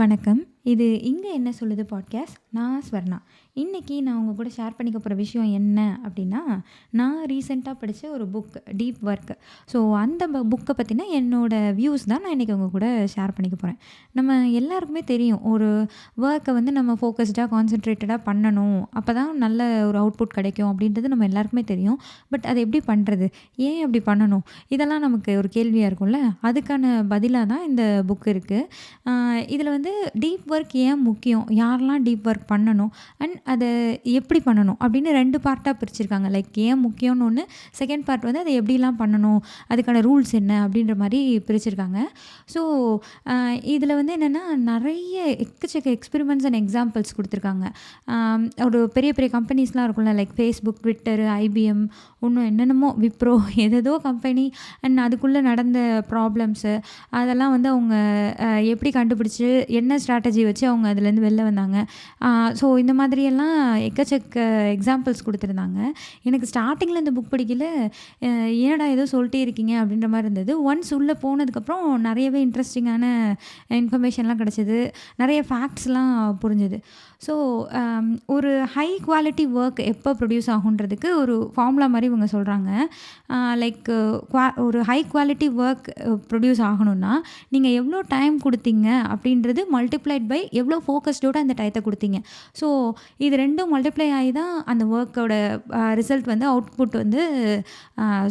வணக்கம். இது "இங்க என்ன சொல்லுது" பாட்காஸ்ட். நான் ஸ்வர்ணா. இன்னைக்கு நான் உங்க கூட ஷேர் பண்ணிக்க போற விஷயம் என்ன அப்டின்னா, நான் ரீசென்ட்டா படிச்ச ஒரு புக் டீப் ஒர்க். ஸோ அந்த புக்க பத்தின என்னோட வியூஸ் தான் நான் இன்னைக்கு உங்க கூட ஷேர் பண்ணிக்க போறேன். நம்ம எல்லாருக்குமே தெரியும். ஒரு ஒர்க்க வந்து நம்ம ஃபோக்கஸ்டா, கான்சன்ட்ரேட்டடா பண்ணணும். அப்பதான் நல்ல ஒரு அவுட்புட் கிடைக்கும் அப்டின்றது நம்ம எல்லாருக்குமே தெரியும். பட் அத எப்படி பண்றது? ஏன் அப்படி பண்ணணும்? இதெல்லாம் நமக்கு ஒரு கேள்வியா இருக்கும்ல. அதுக்கான பதிலா தான் இந்த புக் இருக்கு. இதில வந்து டீப் ஒர்க் ஏன் முக்கியம்? யாரெல்லாம் டீப் ஒர்க் பண்ணணும்? அண்ட் அத எப்படி பண்ணணும்? அப்படின்னு 2 பார்ட்டா பிரிச்சிருக்காங்க. லைக் ஏன் முக்கியம்னு ஒண்ணு, செகண்ட் பார்ட் வந்து அத எப்படிலாம் பண்ணணும்? அதுக்கான ரூல்ஸ் என்ன? அப்படின்ற மாரி பிரிச்சிருக்காங்க. ஸோ அ இதில வந்து என்னென்னா, நெறைய எக்கச்சக்க எக்ஸ்பெரிமெண்ட்ஸ் அண்ட் எக்ஸாம்பிள்ஸ் குடுத்துருக்காங்க. ஒரு பெரிய பெரிய கம்பெனிஸ்லாம் இருக்கும்ல. லைக் Facebook, Twitter, IBM இன்னும் என்னென்னமோ விப்ரோ ஏதேதோ கம்பெனி அண்ட் அதுக்குள்ள நடந்த ப்ராப்ளம்ஸு அதெல்லாம் வந்து அவங்க எப்படி கண்டுபிடிச்சு, என்ன ஸ்ட்ராட்டஜி வச்சு அவங்க அதுலேருந்து வெளில வந்தாங்க. ஸோ இந்த மாதிரியெல்லாம் எக்கச்சக்க எக்ஸாம்பிள்ஸ் குடுத்துருந்தாங்க. எனக்கு ஸ்டார்ட்டிங்கில இந்த புக் படிக்கையில, அ "என்னடா ஏதோ சொல்ட்டே இருக்கீங்க" அப்படின்ற மாரி இருந்தது. ஒன்ஸ் உள்ள போனதுக்கப்புறம் நெறையவே இன்ட்ரெஸ்டிங்கான இன்ஃபர்மேஷன்லாம் கிடைச்சது. நெறைய ஃபேக்ட்ஸ்லாம் புரிஞ்சது. ஸோ ஒரு ஹை குவாலிட்டி ஒர்க் எப்போ ப்ரொடியூஸ் ஆகுன்றதுக்கு ஒரு ஃபார்முலா மாரி இவங்க சொல்றாங்க. லைக் ஒரு ஹை குவாலிட்டி ஒர்க் ப்ரொடியூஸ் ஆகணும்னா, நீங்க எவ்வளோ டைம் குடுத்தீங்க அப்படின்றது மல்டிப்ளைட் பை எவ்வளோ ஃபோக்கஸ்டோட அந்த டயத்த குடுத்தீங்க. ஸோ இது 2ம் மல்டிப்ளை ஆயி தான் அந்த ஒர்க்கோட ரிசல்ட் வந்து அவுட்புட் வந்து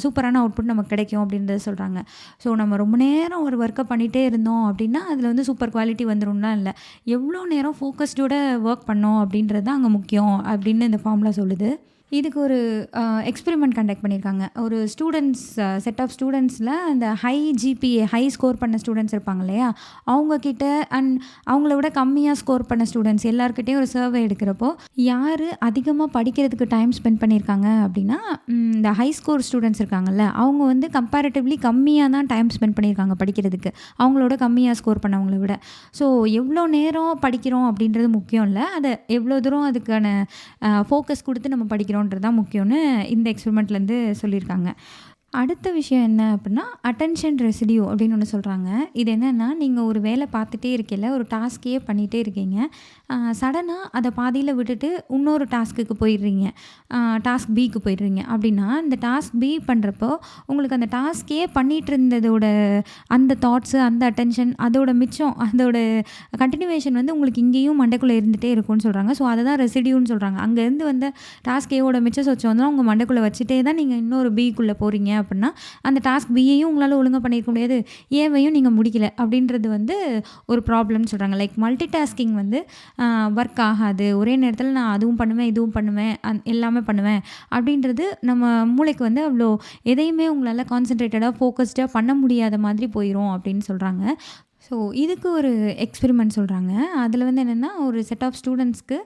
சூப்பரான அவுட்புட் நமக்கு கிடைக்கும் அப்படின்றத சொல்றாங்க. ஸோ நம்ம ரொம்ப நேரம் ஒரு ஒர்க்க பண்ணிட்டே இருந்தோம் அப்படின்னா, அதில வந்து சூப்பர் குவாலிட்டி வந்துரும்லாம் இல்ல. எவ்வளோ நேரம் ஃபோக்கஸ்டோட ஒர்க் பண்ணோம் அப்படின்றது தான் அங்க முக்கியம் அப்படின்னு இந்த ஃபார்முலா சொல்லுது. இதுக்கு ஒரு எக்ஸ்பெரிமெண்ட் கண்டக்ட் பண்ணியிருக்காங்க. ஒரு ஸ்டூடண்ட்ஸ் செட் ஆஃப் ஸ்டூடண்ட்ஸில அந்த ஹை ஜிபிஏ ஹை ஸ்கோர் பண்ண ஸ்டூடண்ட்ஸ் இருப்பாங்க இல்லையா? அவங்க கிட்ட அண்ட் அவங்கள விட கம்மியா ஸ்கோர் பண்ண ஸ்டூடண்ட்ஸ் எல்லார்கிட்டயும் ஒரு சர்வே எடுக்கிறப்போ, யாரு அதிகமா படிக்கிறதுக்கு டைம் ஸ்பெண்ட் பண்ணியிருக்காங்க அப்படின்னா, இந்த ஹை ஸ்கோர் ஸ்டூடண்ட்ஸ் இருக்காங்கல்ல, அவங்க வந்து கம்பேரிட்டிவ்லி கம்மியா தான் டைம் ஸ்பெண்ட் பண்ணியிருக்காங்க படிக்கிறதுக்கு. அவங்களோட கம்மியா ஸ்கோர் பண்ணவங்கள விட. ஸோ எவ்வளோ நேரம் படிக்கிறோம் அப்படின்றது முக்கியம் இல்ல. அத எவ்வளோ தூரம் அதுக்கான ஃபோக்கஸ் குடுத்து நம்ம படிக்கிறோன்றது தான் முக்கியம்னு இந்த எக்ஸ்பெரிமெண்ட்லேருந்து சொல்லியிருக்காங்க. அடுத்த விஷயம் என்ன அப்படின்னா, அட்டென்ஷன் ரெசிடியூ அப்படின்னு ஒண்ணு சொல்றாங்க. இது என்னன்னா, நீங்க ஒரு வேலை பார்த்துட்டே இருக்கையில, ஒரு டாஸ்க்கையே பண்ணிட்டே இருக்கீங்க. சடனா அத பாதியில விட்டுட்டு இன்னொரு டாஸ்க்குக்கு போயிடுறீங்க. டாஸ்க் பிக்கு போயிடுறீங்க அப்படின்னா, இந்த டாஸ்க் பி பண்றப்போ, உங்களுக்கு அந்த டாஸ்க்கே பண்ணிட்டு இருந்ததோட அந்த தாட்ஸு, அந்த அட்டென்ஷன் அதோட மிச்சம் அதோட கன்டினியூவேஷன் வந்து உங்களுக்கு இங்கேயும் மண்டைக்குள்ள இருந்துட்டே இருக்கும்னு சொல்றாங்க. ஸோ அத தான் ரெசிடியூன்னு சொல்றாங்க. அங்கேருந்து வந்த டாஸ்க் ஏவோட மிச்ச சொச்சம் வந்து உங்க மண்டைக்குள்ள வச்சுட்டே தான் நீங்க இன்னொரு பிக்குள்ள போறீங்க அப்படின்னா, அந்த டாஸ்க் பியையும் உங்களால ஒழுங்கா பண்ணியிருக்க முடியாது. ஏவையும் நீங்க முடிக்கல அப்படின்றது வந்து ஒரு ப்ராப்ளம்னு சொல்றாங்க. லைக் மல்டி டாஸ்கிங் வந்து ஒர்க் ஆகாது. ஒரே நேரத்தில நான் அதுவும் பண்ணுவேன், இதுவும் பண்ணுவேன், எல்லாமே பண்ணுவேன் அப்படின்றது நம்ம மூளைக்கு வந்து அவ்வளோ எதையுமே உங்களால கான்சன்ட்ரேட்டடா, ஃபோக்கஸ்டா பண்ண முடியாத மாதிரி போயிரும் அப்படின்னு சொல்றாங்க. ஸோ இதுக்கு ஒரு எக்ஸ்பெரிமெண்ட் சொல்றாங்க. அதில வந்து என்னென்னா, ஒரு செட் ஆஃப் ஸ்டூடண்ட்ஸ்க்கு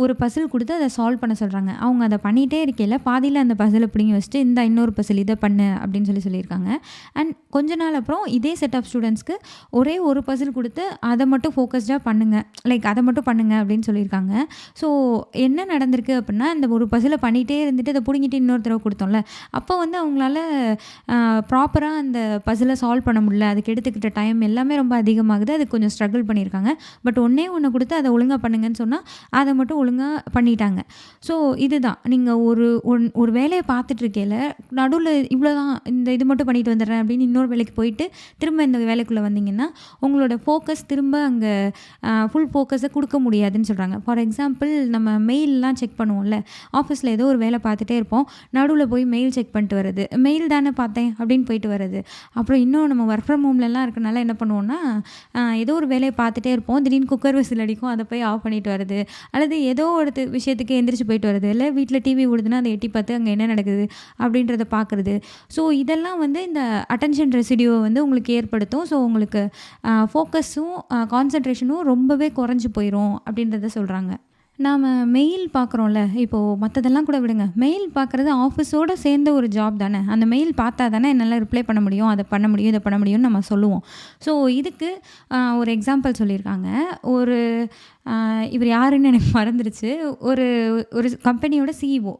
ஒரு பசில் குடுத்து அத சால்வ் பண்ண சொல்றாங்க. அவங்க அத பண்ணிட்டே இருக்கையில, பாதியில அந்த பசில பிடுங்கி வச்சுட்டு, "இந்தா இன்னொரு பசில் இத பண்ணு" அப்படின்னு சொல்லியிருக்காங்க. அண்ட் கொஞ்ச நாள் அப்புறம் இதே செட் ஆஃப் ஸ்டூடண்ட்ஸ்க்கு ஒரே ஒரு பசில் குடுத்து, "அத மட்டும் ஃபோக்கஸ்டா பண்ணுங்க. லைக் அத மட்டும் பண்ணுங்க" அப்படின்னு சொல்லியிருக்காங்க. ஸோ என்ன நடந்திருக்கு அப்படின்னா, இந்த ஒரு பசில பண்ணிட்டே இருந்துட்டு, அத புடுங்கிட்டு இன்னொரு தடவ குடுத்தோம்ல, அப்போ வந்து அவங்களால ப்ராப்பரா அந்த பசில சால்வ் பண்ண முடியல. அதுக்கு எடுத்துக்கிட்ட டைம் எல்லாமே ரொம்ப அதிகமாகுது. அதுக்கு கொஞ்சம் ஸ்ட்ரகிள் பண்ணியிருக்காங்க. பட் ஒண்ணே ஒண்ண குடுத்து அத ஒழுங்கா பண்ணுங்கன்னு சொன்னா, அத மட்டும் ஒழுங்கா பண்ணிட்டாங்க. ஸோ இதுதான். நீங்க ஒரு வேலைய பார்த்துட்டு இருக்கையில, நடுவுல இவ்வளோதான் இந்த இது மட்டும் பண்ணிட்டு வந்துடுறேன் அப்படின்னு இன்னொரு வேலைக்கு போயிட்டு, திரும்ப இந்த வேலைக்குள்ள வந்தீங்கன்னா, உங்களோட ஃபோக்கஸ் திரும்ப அங்க ஃபுல் ஃபோக்கஸ குடுக்க முடியாதுன்னு சொல்றாங்க. ஃபார் எக்ஸாம்பிள் நம்ம மெயில்லாம் செக் பண்ணுவோம்ல, ஆஃபீஸ்ல ஏதோ ஒரு வேலை பார்த்துட்டே இருப்போம். நடுவுல போய் மெயில் செக் பண்ணிட்டு வர்றது. மெயில் தானே பார்த்தேன் அப்படின்னு போயிட்டு வர்றது. அப்புறம் இன்னும் நம்ம ஒர்க் ஃப்ரம் ஹோம்லலாம் இருக்கனால என்ன பண்ணுவோம்னா, ஏதோ ஒரு வேலைய பார்த்துட்டே இருப்போம். திடீர்னு குக்கர் விசில் அடிக்கும். அத போய் ஆஃப் பண்ணிட்டு வர்றது. அல்லது ஏதோ ஒரு விஷயத்துக்கு எந்திரிச்சு போயிட்டு வர்றது. இல்ல வீட்ல டிவி ஓடுதுன்னா, அத எட்டி பார்த்து அங்க என்ன நடக்குது அப்படின்றத பார்க்குறது. ஸோ இதெல்லாம் வந்து இந்த அட்டென்ஷன் ரெசிடியூவ வந்து உங்களுக்கு ஏற்படுத்தும். ஸோ உங்களுக்கு ஃபோக்கஸும், கான்சன்ட்ரேஷனும் ரொம்பவே குறைஞ்சு போயிரும் அப்படின்றத சொல்றாங்க. நாம மெயில் பார்க்குறோம்ல, இப்போ மத்ததெல்லாம் கூட விடுங்க. மெயில் பார்க்குறது ஆஃபீஸோட சேர்ந்த ஒரு ஜாப் தானே. அந்த மெயில் பார்த்தா தானே என்னால ரிப்ளை பண்ண முடியும், அத பண்ண முடியும், இத பண்ண முடியும்னு நம்ம சொல்லுவோம். ஸோ இதுக்கு ஒரு எக்ஸாம்பிள் சொல்லியிருக்காங்க. ஒரு இவர் யாருன்னு எனக்கு மறந்துருச்சு. ஒரு ஒரு கம்பெனியோட சிஇஓ.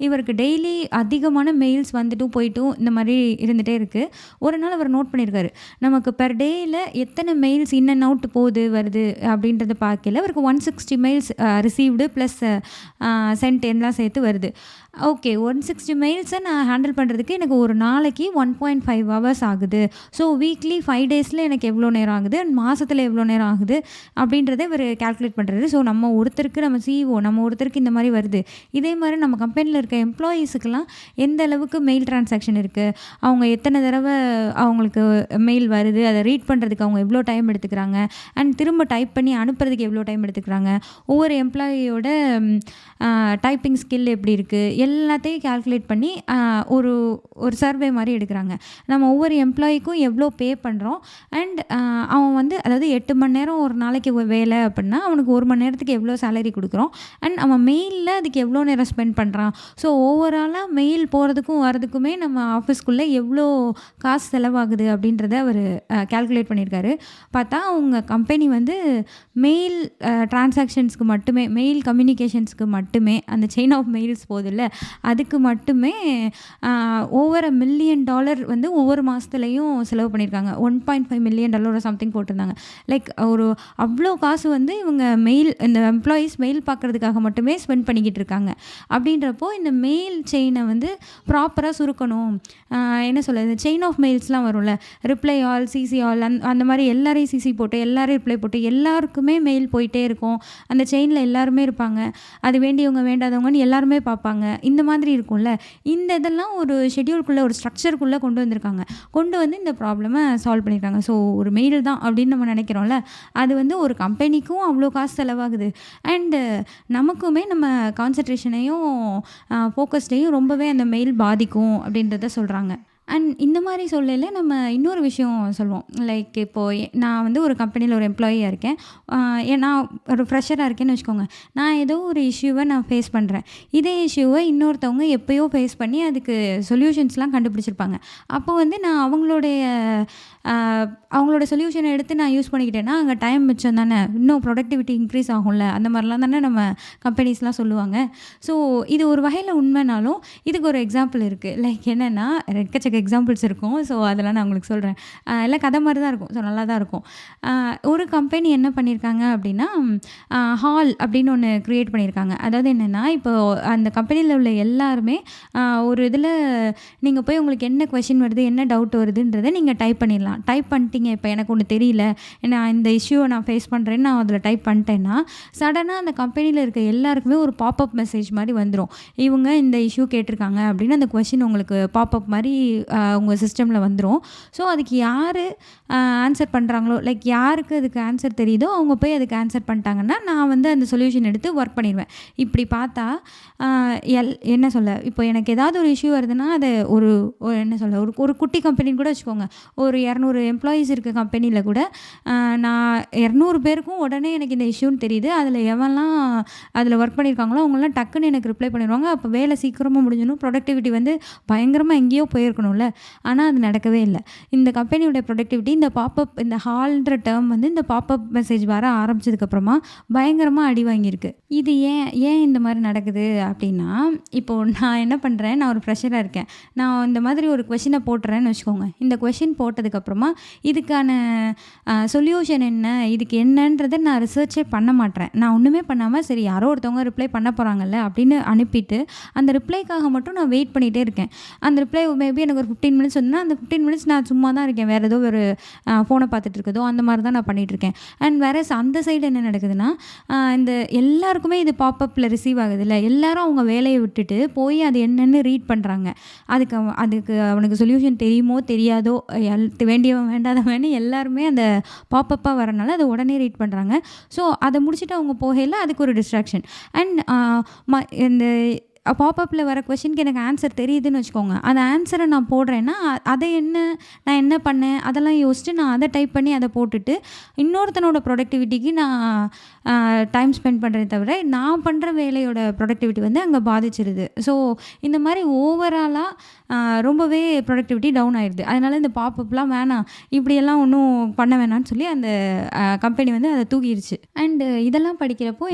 இவருக்கு டெய்லி அதிகமான மெயில்ஸ் வந்துட்டும், போயிட்டும் இந்த மாரி இருந்துட்டே இருக்கு. ஒரு நாள் அவர் நோட் பண்ணியிருக்காரு. நமக்கு பெர் டேல எத்தன மெயில்ஸ் இன் அண்ட் அவுட் போகுது, வருது அப்படின்றத பார்க்கையில அவருக்கு 160 மெயில்ஸ் ரிசீவ்டு ப்ளஸ் சென்ட் எல்லாம் சேர்த்து வருது. ஓகே, 160 மெயில்ஸை நான் ஹேண்டில் பண்ணுறதுக்கு எனக்கு ஒரு நாளைக்கு 1.5 ஹவர்ஸ் ஆகுது. ஸோ வீக்லி 5 டேஸில் எனக்கு எவ்வளோ நேரம் ஆகுது, அண்ட் மாதத்தில் எவ்வளோ நேரம் ஆகுது அப்படின்றத இவர் கால்குலேட் பண்ணுறாரு. ஸோ நம்ம சிஇஓ நம்ம ஒருத்தருக்கு இந்த மாதிரி வருது. இதே மாதிரி நம்ம கம்பெனியில் இருக்க எம்ப்ளாயீஸுக்கெல்லாம் எந்த அளவுக்கு மெயில் டிரான்சாக்ஷன் இருக்குது, அவங்க எத்தனை தடவை அவங்களுக்கு மெயில் வருது, அதை ரீட் பண்ணுறதுக்கு அவங்க எவ்வளோ டைம் எடுத்துக்கிறாங்க, அண்ட் திரும்ப டைப் பண்ணி அனுப்புறதுக்கு எவ்வளோ டைம் எடுத்துக்கிறாங்க, ஒவ்வொரு எம்ப்ளாயியோட டைப்பிங் ஸ்கில் எப்படி இருக்குது, எல்லாத்தையும் கால்குலேட் பண்ணி ஒரு ஒரு சர்வே மாதிரி எடுக்கிறாங்க. நம்ம ஒவ்வொரு எம்ப்ளாயிக்கும் எவ்வளோ பே பண்ணுறோம், அண்ட் அவன் அதாவது 8 மணி நேரம் ஒரு நாளைக்கு வேலை அப்படின்னா அவனுக்கு 1 மணி நேரத்துக்கு எவ்வளோ சேலரி கொடுக்குறோம், அண்ட் அவன் மெயிலில் அதுக்கு எவ்வளோ நேரம் ஸ்பெண்ட் பண்ணுறான். ஸோ ஓவராலாக மெயில் போகிறதுக்கும் வரதுக்குமே நம்ம ஆஃபீஸ்க்குள்ளே எவ்வளோ காசு செலவாகுது அப்படின்றத அவர் கால்குலேட் பண்ணியிருக்காரு. பார்த்தா அவங்க கம்பெனி மெயில் டிரான்சாக்ஷன்ஸ்க்கு மட்டுமே, மெயில் கம்யூனிகேஷன்ஸ்க்கு மட்டுமே, அந்த செயின் ஆஃப் மெயில்ஸ் போதில்ல, அதுக்கு மட்டுமே ஓவர் $1 மில்லியன் ஒவ்வொரு மாதத்துலையும் செலவு பண்ணியிருக்காங்க. $1.5 மில்லியன் சம்திங் போட்டிருந்தாங்க. லைக் ஒரு அவ்வளோ காசு இவங்க இந்த எம்ப்ளாயீஸ் மெயில் பார்க்குறதுக்காக மட்டுமே ஸ்பெண்ட் பண்ணிக்கிட்டு இருக்காங்க. அப்படின்றப்போ இந்த மெயில் செயினை ப்ராப்பராக சுருக்கணும். என்ன சொல்கிறது, செயின் ஆஃப் மெயில்ஸ்லாம் வரும்ல, ரிப்ளை ஆல், சிசி ஆல், அந்த மாதிரி எல்லாரையும் சிசி போட்டு எல்லாரையும் ரிப்ளை போட்டு எல்லாருக்குமே மெயில் போயிட்டே இருக்கும். அந்த செயினில் எல்லாருமே இருப்பாங்க. அது வேண்டியவங்க வேண்டாதவங்கன்னு எல்லாருமே பார்ப்பாங்க. இந்த மாதிரி இருக்கும்ல, இந்த இதெல்லாம் ஒரு ஷெட்யூல்குள்ளே, ஒரு ஸ்ட்ரக்சருக்குள்ளே கொண்டு வந்திருக்காங்க. கொண்டு இந்த ப்ராப்ளமை சால்வ் பண்ணியிருக்காங்க. ஸோ ஒரு மெயில் தான் அப்படின்னு நம்ம நினைக்கிறோம்ல, அது ஒரு கம்பெனிக்கும் அவ்வளோ காசு செலவாகுது, அண்டு நமக்குமே நம்ம கான்சன்ட்ரேஷனையும் ஃபோக்கஸ்டையும் ரொம்பவே அந்த மெயில் பாதிக்கும் அப்படின்றத சொல்கிறாங்க. அண்ட் இந்த மாதிரி சொல்லல நம்ம இன்னொரு விஷயம் சொல்லுவோம். லைக் இப்போது நான் ஒரு கம்பெனியில் ஒரு எம்ப்ளாயியாக இருக்கேன். நான் ஒரு ஃப்ரெஷராக இருக்கேன்னு வச்சுக்கோங்க. நான் ஏதோ ஒரு இஷ்யூவை நான் ஃபேஸ் பண்ணுறேன். இதே இஷ்யூவை இன்னொருத்தவங்க எப்போயோ ஃபேஸ் பண்ணி அதுக்கு சொல்யூஷன்ஸ்லாம் கண்டுபிடிச்சிருப்பாங்க. அப்போ நான் அவங்களோட சொல்யூஷனை எடுத்து நான் யூஸ் பண்ணிக்கிட்டேன்னா அங்கே டைம் மிச்சம் தானே, இன்னும் ப்ரொடக்டிவிட்டி இன்க்ரீஸ் ஆகும்ல, அந்த மாதிரிலாம் தானே நம்ம கம்பெனிஸ்லாம் சொல்லுவாங்க. ஸோ இது ஒரு வகையில் உண்மைனாலும் இதுக்கு ஒரு எக்ஸாம்பிள் இருக்குது. லைக் என்னென்னா, எக்கச்சக்க எக்ஸாம்பிள்ஸ் இருக்கும். ஸோ அதெல்லாம் நான் உங்களுக்கு சொல்கிறேன். எல்லாம் கதை மாதிரி தான் இருக்கும். ஸோ நல்லா தான் இருக்கும். ஒரு கம்பெனி என்ன பண்ணியிருக்காங்க அப்படின்னா, ஹால் அப்படின்னு ஒன்று க்ரியேட் பண்ணியிருக்காங்க. அதாவது என்னென்னா, இப்போ அந்த கம்பெனியில் உள்ள எல்லாருமே ஒரு இதில் நீங்கள் போய் உங்களுக்கு என்ன கொஷின் வருது, என்ன டவுட் வருதுன்றதை நீங்கள் டைப் பண்ணிடலாம். டைப் பண்ணிட்டீங்க, இப்போ எனக்கு ஒன்று தெரியல, நான் இந்த இஷ்யூவை நான் ஃபேஸ் பண்ணுறேன்னு நான் அதில் டைப் பண்ணிட்டேன்னா சடனாக அந்த கம்பெனியில் இருக்க எல்லாருக்குமே ஒரு பாப்அப் மெசேஜ் மாதிரி வந்துடும். இவங்க இந்த இஷ்யூ கேட்டிருக்காங்க அப்படின்னு அந்த கொஷின் உங்களுக்கு பாப்அப் மாதிரி உங்கள் சிஸ்டமில் வந்துடும். ஸோ அதுக்கு யார் ஆன்சர் பண்ணுறாங்களோ, லைக் யாருக்கு அதுக்கு ஆன்சர் தெரியுதோ அவங்க போய் அதுக்கு ஆன்சர் பண்ணிட்டாங்கன்னா நான் அந்த சொல்யூஷன் எடுத்து ஒர்க் பண்ணிடுவேன். இப்படி பார்த்தா என்ன சொல்ல, இப்போ எனக்கு ஏதாவது ஒரு இஷ்யூ வருதுன்னா அதை என்ன சொல்ல, ஒரு குட்டி கம்பெனின்னு கூட வச்சுக்கோங்க. ஒரு 200 எம்ப்ளாயீஸ் இருக்க கம்பெனியில் கூட நான் 200 பேருக்கும் உடனே எனக்கு இந்த இஷ்யூன்னு தெரியுது. அதில் எவெல்லாம் அதில் ஒர்க் பண்ணியிருக்காங்களோ அவங்களாம் டக்குன்னு எனக்கு ரிப்ளை பண்ணிடுவாங்க. அப்போ வேலை சீக்கிரமாக முடிஞ்சிடும். ப்ரொடக்டிவிட்டி பயங்கரமாக எங்கேயோ போயிருக்கணும்ல. ஆனால் அது நடக்கவே இல்லை. இந்த கம்பெனியோட ப்ரொடக்டிவிட்டி, இந்த பாப்அப், இந்த ஹால்ன்ற டேர்ம் இந்த பாப்அப் மெசேஜ் வர ஆரம்பிச்சதுக்கப்புறமா பயங்கரமாக அடி வாங்கியிருக்கு. இது ஏன் இந்த மாதிரி நடக்குது அப்படின்னா, இப்போது நான் என்ன பண்ணுறேன், நான் ஒரு ஃப்ரெஷராக இருக்கேன். நான் இந்த மாதிரி ஒரு கொஷினை போட்டுறேன்னு வச்சுக்கோங்க. இந்த கொஷின் போட்டதுக்கப்புறமா இதுக்கான சொல்யூஷன் என்ன, இதுக்கு என்னன்றதை நான் ரிசர்ச்சே பண்ண மாட்டேன். நான் ஒன்றுமே பண்ணாமல் சரி யாரோ ஒருத்தவங்க ரிப்ளை பண்ண போகிறாங்கல்ல அப்படின்னு அனுப்பிட்டு அந்த ரிப்ளைக்காக மட்டும் நான் வெயிட் பண்ணிகிட்டே இருக்கேன். அந்த ரிப்ளை மேபி எனக்கு ஒரு 15 மினிட்ஸ் வந்துன்னா அந்த 15 மினிட்ஸ் நான் சும்மா தான் இருக்கேன். வேறு ஏதோ ஒரு ஃபோனை பார்த்துட்டு இருக்கதோ அந்த மாதிரி தான் நான் பண்ணிகிட்ருக்கேன். அண்ட் வேறு அந்த சைடு என்ன நடக்குதுன்னா, இந்த எல்லாருக்குமே இது பாப்அப்பில் ரிசீவ் ஆகுது இல்லை, எல்லாரும் அவங்க வேலையை விட்டுட்டு போய் அது என்னென்னு ரீட் பண்ணுறாங்க. அதுக்கு அவனுக்கு சொல்யூஷன் தெரியுமோ தெரியாதோ, வேண்டியவன் வேண்டாதவன்னு எல்லாருமே அந்த பாப்பப்பாக வரனால அதை உடனே ரீட் பண்ணுறாங்க. ஸோ அதை முடிச்சுட்டு அவங்க போகையில் அதுக்கு ஒரு டிஸ்ட்ராக்ஷன். அண்ட் இந்த பாப்பப்பில் வர கொஷினுக்கு எனக்கு ஆன்சர் தெரியுதுன்னு வச்சுக்கோங்க. அந்த ஆன்சரை நான் போடுறேன்னா, அதை நான் என்ன பண்ணேன் அதெல்லாம் யோசிச்சுட்டு நான் அதை டைப் பண்ணி அதை போட்டுட்டு, இன்னொருத்தனோட ப்ரொடக்டிவிட்டிக்கு நான் டைம் ஸ்பெண்ட் பண்ணுறேனே தவிர, நான் பண்ணுற வேலையோட ப்ரொடக்டிவிட்டி வந்து அங்கே பாதிச்சிருது. ஸோ இந்த மாதிரி ஓவராலாக ரொம்பவே ப்ரொடக்டிவிட்டி டவுன் ஆயிடுது. அதனால இந்த பாப்பப்லாம் வேணாம், இப்படியெல்லாம் ஒன்றும் பண்ண வேணாம்னு சொல்லி அந்த கம்பெனி வந்து அதை தூக்கிடுச்சு. அண்டு இதெல்லாம் படிக்கிறப்போ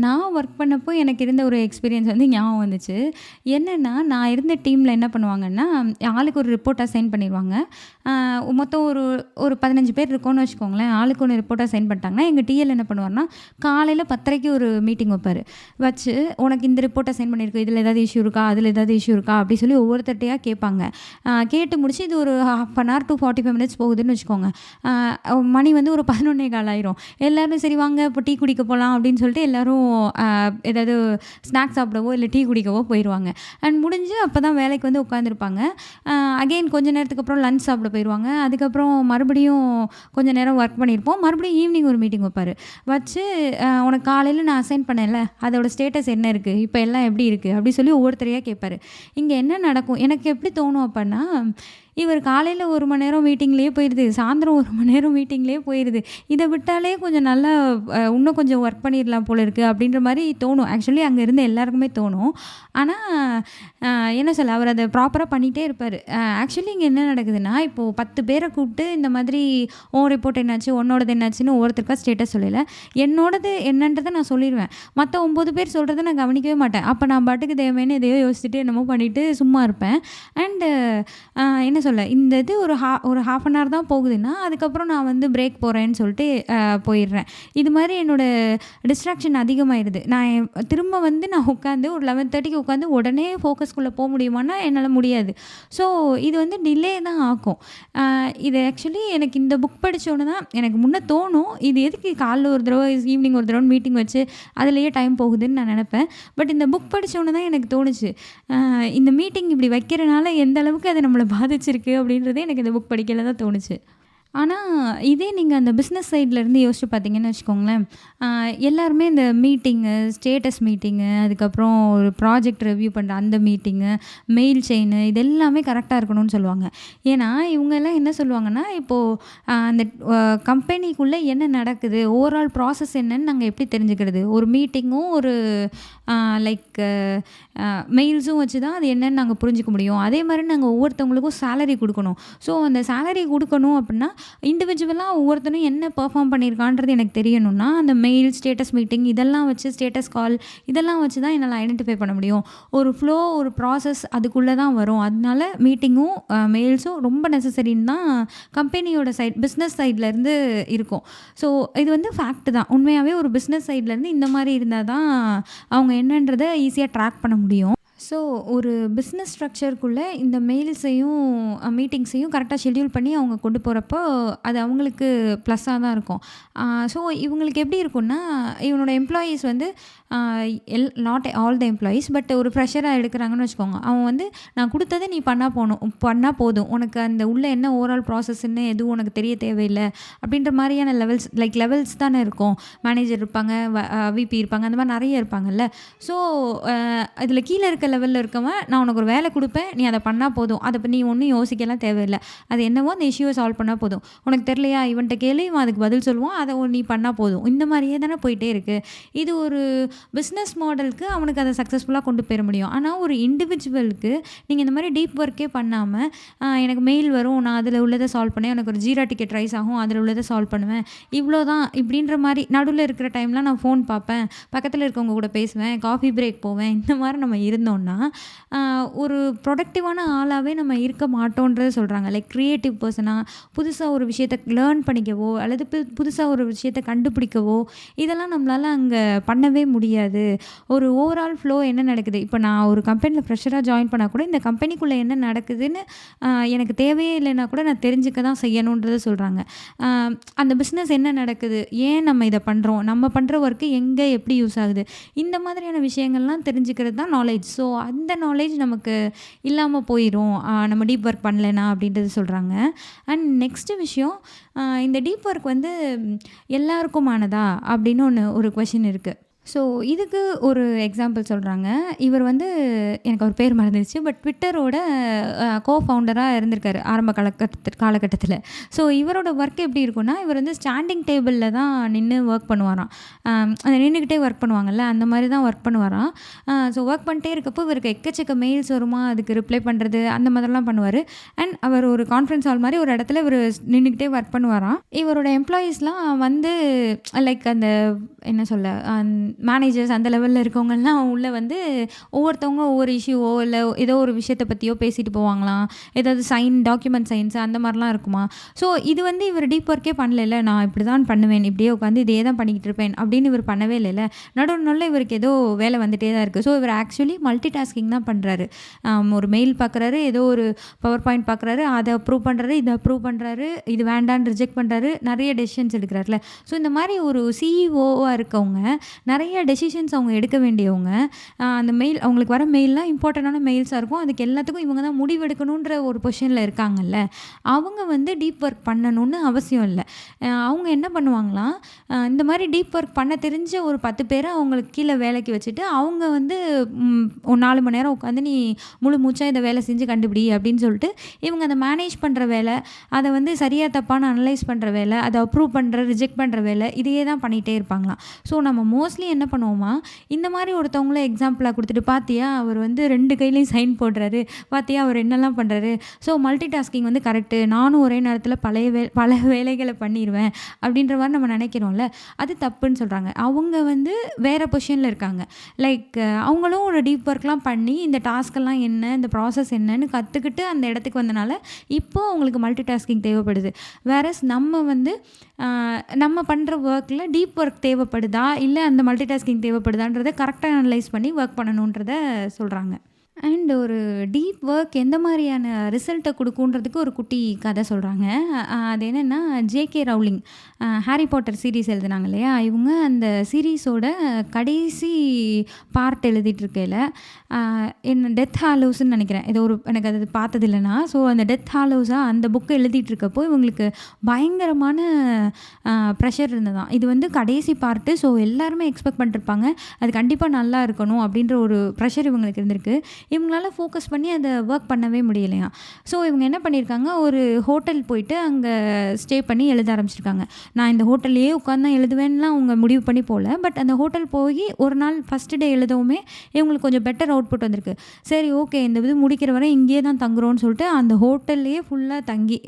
நான் ஒர்க் பண்ணப்போ எனக்கு இருந்த ஒரு எக்ஸ்பீரியன்ஸ் வந்து ஞாபகம் வந்துச்சு. என்னென்னா, நான் இருந்த டீமில் என்ன பண்ணுவாங்கன்னா, ஆளுக்கு ஒரு ரிப்போர்ட் அசைன் பண்ணிடுவாங்க. மொத்தம் ஒரு 15 பேர் இருக்கோன்னு வச்சுக்கோங்களேன். ஆளுக்கு ஒன்று ரிப்போர்ட் அசைன் பண்ணிட்டாங்கன்னா, எங்கள் டிஎல் என்ன பண்ணுவார்னா, காலையில் 10:30க்கு ஒரு மீட்டிங் வைப்பார். வச்சு உனக்கு இந்த ரிப்போர்ட் அசைன் பண்ணியிருக்கு, இதில் ஏதாவது இஷ்யூ இருக்கா, அதில் ஏதாவது இஷ்யூ இருக்கா அப்படி சொல்லி ஒவ்வொருத்தட்டையாக கேட்பாங்க. கேட்டு முடிச்சு இது ஒரு 1/2 hour to 45 minutes போகுதுன்னு வச்சுக்கோங்க. மணி வந்து ஒரு 11:15 ஆயிரும். எல்லோரும் சரி வாங்க இப்போ டீ குடிக்க போகலாம் அப்படின்னு சொல்லிட்டு எல்லோரும் ஏதாவது ஸ்நாக்ஸ் சாப்பிடவோ இல்லை டீ குடிக்கவோ போயிடுவாங்க. அண்ட் முடிஞ்சு அப்போ தான் வேலைக்கு வந்து உட்காந்துருப்பாங்க. அகெயின் கொஞ்சம் நேரத்துக்கு அப்புறம் லஞ்ச் சாப்பிட போயிடுவாங்க. அதுக்கப்புறம் மறுபடியும் கொஞ்சம் நேரம் ஒர்க் பண்ணியிருப்போம். மறுபடியும் ஈவினிங் ஒரு மீட்டிங் வைப்பார். வச்சு உனக்கு காலையில் நான் அசைன் பண்ணேன்ல, அதோட ஸ்டேட்டஸ் என்ன இருக்குது, இப்போ எல்லாம் எப்படி இருக்குது அப்படி சொல்லி ஒவ்வொருத்தரையாக கேட்பார். இங்கே என்ன நடக்கும் எனக்கு எப்படி தோணும் அப்படின்னா, இவர் காலையில் 1 மணி நேரம் மீட்டிங்லேயே போயிடுது, சாயந்தரம் 1 மணி நேரம் மீட்டிங்லேயே போயிடுது. இதை விட்டாலே கொஞ்சம் நல்லா இன்னும் கொஞ்சம் ஒர்க் பண்ணிடலாம் போல இருக்குது அப்படின்ற மாதிரி தோணும். ஆக்சுவலி அங்கே இருந்து எல்லாருக்குமே தோணும். ஆனால் என்ன சொல்ல, அவர் அதை ப்ராப்பராக பண்ணிகிட்டே இருப்பார். ஆக்சுவலி இங்கே என்ன நடக்குதுன்னா, இப்போது 10 பேரை கூப்பிட்டு இந்த மாதிரி ரிப்போர்ட் என்னாச்சு, உன்னோடது என்னாச்சுன்னு ஒவ்வொருத்தருக்கா ஸ்டேட்டஸ் சொல்லலை. என்னோடது என்னன்றதை நான் சொல்லிடுவேன். மற்ற 9 பேர் சொல்கிறத நான் கவனிக்கவே மாட்டேன். அப்போ நான் பாட்டுக்கு தேவையான எதையோ யோசிச்சுட்டு என்னமோ பண்ணிவிட்டு சும்மா இருப்பேன். அண்டு என்ன சொல்ல, இந்த இது ஒரு 1/2 hour தான் போகுதுன்னா, அதுக்கப்புறம் நான் வந்து பிரேக் போகிறேன்னு சொல்லிட்டு போயிடுறேன். இது மாதிரி என்னோடய டிஸ்ட்ராக்ஷன் அதிகமாகிடுது. நான் திரும்ப வந்து நான் உட்காந்து ஒரு 11:30க்கு உட்காந்து உடனே ஃபோக்கஸ்குள்ளே போக முடியுமான்னா என்னால் முடியாது. ஸோ இது வந்து டிலே தான் ஆகும். இது ஆக்சுவலி எனக்கு இந்த புக் படித்தோன்னு தான் எனக்கு முன்னே தோணும், இது எதுக்கு காலைல ஒரு தடவை ஈவினிங் ஒரு தடவை மீட்டிங் வச்சு அதுலேயே டைம் போகுதுன்னு நான் நினப்பேன். பட் இந்த புக் படித்தோன்னு தான் எனக்கு தோணுச்சு, இந்த மீட்டிங் இப்படி வைக்கிறனால எந்த அளவுக்கு அதை நம்மளை பாதிச்சிருக்கு அப்படின்றதே எனக்கு இந்த புக் படிக்கல தான் தோணுச்சு. ஆனால் இதே நீங்கள் அந்த பிஸ்னஸ் சைட்லேருந்து யோசிச்சு பார்த்தீங்கன்னு வச்சுக்கோங்களேன், எல்லாருமே இந்த மீட்டிங்கு, ஸ்டேட்டஸ் மீட்டிங்கு, அதுக்கப்புறம் ஒரு ப்ராஜெக்ட் ரிவ்யூ பண்ணுற அந்த மீட்டிங்கு, மெயில் செயின், இது எல்லாமே கரெக்டாக இருக்கணும்னு சொல்லுவாங்க. ஏன்னா இவங்கெல்லாம் என்ன சொல்லுவாங்கன்னா, இப்போது அந்த கம்பெனிக்குள்ளே என்ன நடக்குது, ஓவரால் ப்ராசஸ் என்னன்னு நாங்கள் எப்படி தெரிஞ்சுக்கிறது, ஒரு மீட்டிங்கும் ஒரு லைக் மெயில்ஸும் வச்சு தான் அது என்னன்னு நாங்கள் புரிஞ்சிக்க முடியும். அதே மாதிரி நாங்கள் ஒவ்வொருத்தவங்களுக்கும் சேலரி கொடுக்கணும். ஸோ அந்த சேலரி கொடுக்கணும் அப்படின்னா இண்டிவிஜுவலாக ஒவ்வொருத்தரும் என்ன பெர்ஃபார்ம் பண்ணியிருக்கான்றது எனக்கு தெரியணும்னா, அந்த மெயில், ஸ்டேட்டஸ் மீட்டிங் இதெல்லாம் வச்சு, ஸ்டேட்டஸ் கால் இதெல்லாம் வச்சு தான் என்னால் ஐடென்டிஃபை பண்ண முடியும். ஒரு ஃப்ளோ, ஒரு ப்ராசஸ் அதுக்குள்ளே தான் வரும். அதனால மீட்டிங்கும் மெயில்ஸும் ரொம்ப நெசசரின்னு தான் கம்பெனியோட பிஸ்னஸ் சைட்லேருந்து இருக்கும். ஸோ இது வந்து ஃபேக்ட் தான். உண்மையாகவே ஒரு பிஸ்னஸ் சைட்லேருந்து இந்த மாதிரி இருந்தால் தான் அவங்க என்னன்றதை ஈஸியாக ட்ராக் பண்ண முடியும். ஸோ ஒரு பிஸ்னஸ் ஸ்ட்ரக்சருக்குள்ளே இந்த மெயில்ஸையும் மீட்டிங்ஸையும் கரெக்டாக ஷெட்யூல் பண்ணி அவங்க கொண்டு போகிறப்போ அது அவங்களுக்கு ப்ளஸ்ஸாக தான் இருக்கும். ஸோ இவங்களுக்கு எப்படி இருக்குன்னா, இவனோட எம்ப்ளாயீஸ் வந்து not all the employees, but ஒரு ஃப்ரெஷராக எடுக்கிறாங்கன்னு வச்சுக்கோங்க. அவன் வந்து நான் கொடுத்ததை நீ பண்ணால் போதும், உனக்கு அந்த உள்ள என்ன ஓவரால் ப்ராசஸ்ன்னு எதுவும் உனக்கு தெரிய தேவையில்லை அப்படின்ற மாதிரியான லெவல்ஸ் தானே இருக்கும். மேனேஜர் இருப்பாங்க, விபி இருப்பாங்க, அந்த மாதிரி நிறைய இருப்பாங்கல்ல. ஸோ இதில் கீழே இருக்க லெவலில் இருக்கவன், நான் உனக்கு ஒரு வேலை கொடுப்பேன், நீ அதை பண்ணால் போதும், அதை நீ ஒன்றும் யோசிக்கலாம் தேவையில்லை, அது என்னவோ அந்த இஷ்யூவை சால்வ் பண்ணால் போதும், உனக்கு தெரியலையா இவன்கிட்ட கேளு, இவன் அதுக்கு பதில் சொல்லுவான், அதை நீ பண்ணால் போதும். இந்த மாதிரியே தானே போயிட்டே இருக்குது. இது ஒரு பிஸ்னஸ் மாடலுக்கு அவனுக்கு அதை சக்ஸஸ்ஃபுல்லாக கொண்டு போயிட முடியும். ஆனால் ஒரு இண்டிவிஜுவலுக்கு நீங்கள் இந்த மாதிரி டீப் ஒர்க்கே பண்ணாமல், எனக்கு மெயில் வரும், நான் அதில் உள்ளதை சால்வ் பண்ணேன், எனக்கு ஒரு ஜீரா டிக்கெட் ரைஸ் ஆகும், அதில் உள்ளதை சால்வ் பண்ணுவேன், இவ்வளோ தான் இப்படின்ற மாதிரி நடுவில் இருக்கிற டைம்லாம் நான் ஃபோன் பார்ப்பேன், பக்கத்தில் இருக்கவங்க கூட பேசுவேன், காஃபி பிரேக் போவேன், இந்த மாதிரி நம்ம இருந்தோம்னா ஒரு ப்ரொடக்டிவான ஆளாகவே நம்ம இருக்க மாட்டோன்றது சொல்கிறாங்க. லைக் க்ரியேட்டிவ் பர்சனாக புதுசாக ஒரு விஷயத்தை லேர்ன் பண்ணிக்கவோ அல்லது புதுசாக ஒரு விஷயத்தை கண்டுபிடிக்கவோ இதெல்லாம் நம்மளால் அங்கே பண்ணவே முடியாது. ஒரு ஓவரால் ஃப்ளோ என்ன நடக்குது, இப்போ நான் ஒரு கம்பெனியில் ஃப்ரெஷராக ஜாயின் பண்ணால் கூட இந்த கம்பெனிக்குள்ளே என்ன நடக்குதுன்னு எனக்கு தேவையே இல்லைன்னா கூட நான் தெரிஞ்சுக்க தான் செய்யணுன்றதை சொல்கிறாங்க. அந்த பிஸ்னஸ் என்ன நடக்குது, ஏன் நம்ம இதை பண்ணுறோம், நம்ம பண்ணுற ஒர்க்கு எங்கே எப்படி யூஸ் ஆகுது, இந்த மாதிரியான விஷயங்கள்லாம் தெரிஞ்சுக்கிறது தான் நாலேஜ். ஸோ அந்த நாலேஜ் நமக்கு இல்லாமல் போயிடும் நம்ம டீப் ஒர்க் பண்ணலைன்னா அப்படின்றது சொல்கிறாங்க. அண்ட் நெக்ஸ்ட்டு விஷயம், இந்த டீப் ஒர்க் வந்து எல்லாருக்குமானதா அப்படின்னு ஒரு கொஷின் இருக்குது. ஸோ இதுக்கு ஒரு எக்ஸாம்பிள் சொல்கிறாங்க. இவர் வந்து எனக்கு அவர் பேர் மறந்துருச்சு. பட் ட்விட்டரோட ஃபவுண்டராக இருந்திருக்காரு ஆரம்ப காலகட்டத்தில். ஸோ இவரோட ஒர்க் எப்படி இருக்குன்னா, இவர் வந்து ஸ்டாண்டிங் டேபிளில் தான் நின்று ஒர்க் பண்ணுவாராம். அந்த நின்றுக்கிட்டே ஒர்க் பண்ணுவாங்கல்ல, அந்த மாதிரி தான் ஒர்க் பண்ணுவாராம். ஸோ ஒர்க் பண்ணிட்டே இருக்கப்போ இவருக்கு எக்கச்சக்க மெயில்ஸ் வருமா, அதுக்கு ரிப்ளை பண்ணுறது அந்த மாதிரிலாம் பண்ணுவார். அண்ட் அவர் ஒரு கான்ஃபரன்ஸ் ஹால் மாதிரி ஒரு இடத்துல இவர் நின்றுக்கிட்டே ஒர்க் பண்ணுவாராம். இவரோட எம்ப்ளாயீஸ்லாம் வந்து லைக் அந்த என்ன சொல்ல மேனேஜர்ஸ் அந்த லெவலில் இருக்கவங்கலாம் உள்ளே வந்து ஒவ்வொருத்தவங்க ஒவ்வொரு இஷ்யூவோ இல்லை ஏதோ ஒரு விஷயத்தை பற்றியோ பேசிட்டு போவாங்களாம். ஏதாவது டாக்குமெண்ட் சயின்ஸ் அந்த மாதிரிலாம் இருக்குமா. ஸோ இது வந்து இவர் டீப் ஒர்க்கே பண்ணல. நான் இப்படி தான் பண்ணுவேன், இப்படியே உட்காந்து இதே தான் பண்ணிக்கிட்டு இருப்பேன் அப்படின்னு இவர் பண்ணவே இல்லைல்ல. நடுவில் இவருக்கு ஏதோ வேலை வந்துகிட்டே தான் இருக்குது. ஸோ இவர் ஆக்சுவலி மல்டி டாஸ்கிங் தான் பண்ணுறாரு. ஒரு மெயில் பார்க்குறாரு, ஏதோ ஒரு பவர் பாயிண்ட் பார்க்குறாரு, அதை அப்ரூவ் பண்ணுறாரு, இதை அப்ரூவ் பண்ணுறாரு, இது வேண்டான்னு ரிஜெக்ட் பண்ணுறாரு, நிறைய டெசிஷன்ஸ் எடுக்கிறாருல. ஸோ இந்த மாதிரி ஒரு சிஇஓவாக இருக்கவங்க நிறைய டெசிஷன்ஸ் அவங்க எடுக்க வேண்டியவங்க. அந்த மெயில் அவங்களுக்கு வர மெயில்லாம் இம்பார்ட்டண்டான மெயில்ஸாக இருக்கும். அதுக்கு எல்லாத்துக்கும் இவங்க தான் முடிவெடுக்கணுன்ற ஒரு பொசிஷனில் இருக்காங்கல்ல. அவங்க வந்து டீப் ஒர்க் பண்ணணும்னு அவசியம் இல்லை. அவங்க என்ன பண்ணுவாங்களாம், இந்த மாதிரி டீப் ஒர்க் பண்ண தெரிஞ்ச ஒரு 10 பேரை அவங்களுக்கு கீழே வேலைக்கு வச்சுட்டு அவங்க வந்து 4 மணி நேரம் உட்காந்து நீ முழு மூச்சாக இதை வேலை செஞ்சு கண்டுபிடி அப்படின்னு சொல்லிட்டு இவங்க அதை மேனேஜ் பண்ணுற வேலை, அதை வந்து சரியாக தப்பான அனலைஸ் பண்ணுற வேலை, அதை அப்ரூவ் பண்ணுற ரிஜெக்ட் பண்ணுற வேலை, இதையே தான் பண்ணிகிட்டே இருப்பாங்களாம். ஸோ நம்ம மோஸ்ட்லி என்ன பண்ணுவோமா, இந்த மாதிரி ஒருத்தவங்கள எக்ஸாம்பிளாக கொடுத்துட்டு பார்த்தியா அவர் வந்து 2 கையிலையும் சைன் போடுறாரு, பார்த்தியா அவர் என்னெல்லாம் பண்ணுறாரு, ஸோ மல்டி டாஸ்கிங் வந்து கரெக்டு, நானும் ஒரே நேரத்தில் பல வேலைகளை பண்ணிடுவேன் அப்படின்ற மாதிரி நம்ம நினைக்கிறோம்ல, அது தப்புன்னு சொல்கிறாங்க. அவங்க வந்து வேறு பொசிஷனில் இருக்காங்க. லைக் அவங்களும் ஒரு டீப் ஒர்க்லாம் பண்ணி இந்த டாஸ்க்கெல்லாம் என்ன, இந்த ப்ராசஸ் என்னன்னு கற்றுக்கிட்டு அந்த இடத்துக்கு வந்தனால இப்போது அவங்களுக்கு மல்டி டாஸ்கிங் தேவைப்படுது. வேறஸ் நம்ம வந்து நம்ம பண்ணுற ஒர்க்கில் டீப் ஒர்க் தேவைப்படுதா இல்லை அந்த மல்டி டாஸ்கிங் தேவைப்படுதான்றதை கரெக்டாக அனலைஸ் பண்ணி ஒர்க் பண்ணணுன்றதை சொல்கிறாங்க. அண்ட் ஒரு டீப் ஒர்க் எந்த மாதிரியான ரிசல்ட்டை கொடுக்குன்றதுக்கு ஒரு குட்டி கதை சொல்கிறாங்க. அது என்னென்னா, JK Rowling Harry Potter series எழுதினாங்க இல்லையா, இவங்க அந்த சீரீஸோட கடைசி பார்ட் எழுதிட்டுருக்கையில் என்ன டெத் ஹாலோஸ்ன்னு நினைக்கிறேன், ஏதோ ஒரு எனக்கு அது பார்த்தது இல்லைனா. ஸோ அந்த டெத் ஹாலோஸாக அந்த புக்கை எழுதிட்டுருக்கப்போ இவங்களுக்கு பயங்கரமான ப்ரெஷர் இருந்ததான். இது வந்து கடைசி பார்ட்டு, ஸோ எல்லாருமே எக்ஸ்பெக்ட் பண்ணிட்டுருப்பாங்க அது கண்டிப்பாக நல்லா இருக்கணும் அப்படின்ற ஒரு ப்ரெஷர் இவங்களுக்கு இருந்திருக்கு. இவங்களால ஃபோக்கஸ் பண்ணி அதை ஒர்க் பண்ணவே முடியலையா. ஸோ இவங்க என்ன பண்ணியிருக்காங்க, ஒரு ஹோட்டல் போயிட்டு அங்கே ஸ்டே பண்ணி எழுத ஆரம்பிச்சிருக்காங்க. நான் இந்த ஹோட்டல்லையே உட்காந்து தான் எழுதுவேன்லாம் அவங்க முடிவு பண்ணி போகல. பட் அந்த ஹோட்டல் போய் ஒரு நாள் ஃபஸ்ட்டு டே எழுதவுமே இவங்களுக்கு கொஞ்சம் பெட்டர் அவுட்புட் வந்திருக்கு. சரி ஓகே, இந்த இது முடிக்கிற வரை இங்கேயே தான் தங்குறோன்னு சொல்லிட்டு அந்த ஹோட்டல்லையே ஃபுல்லாக தங்கி,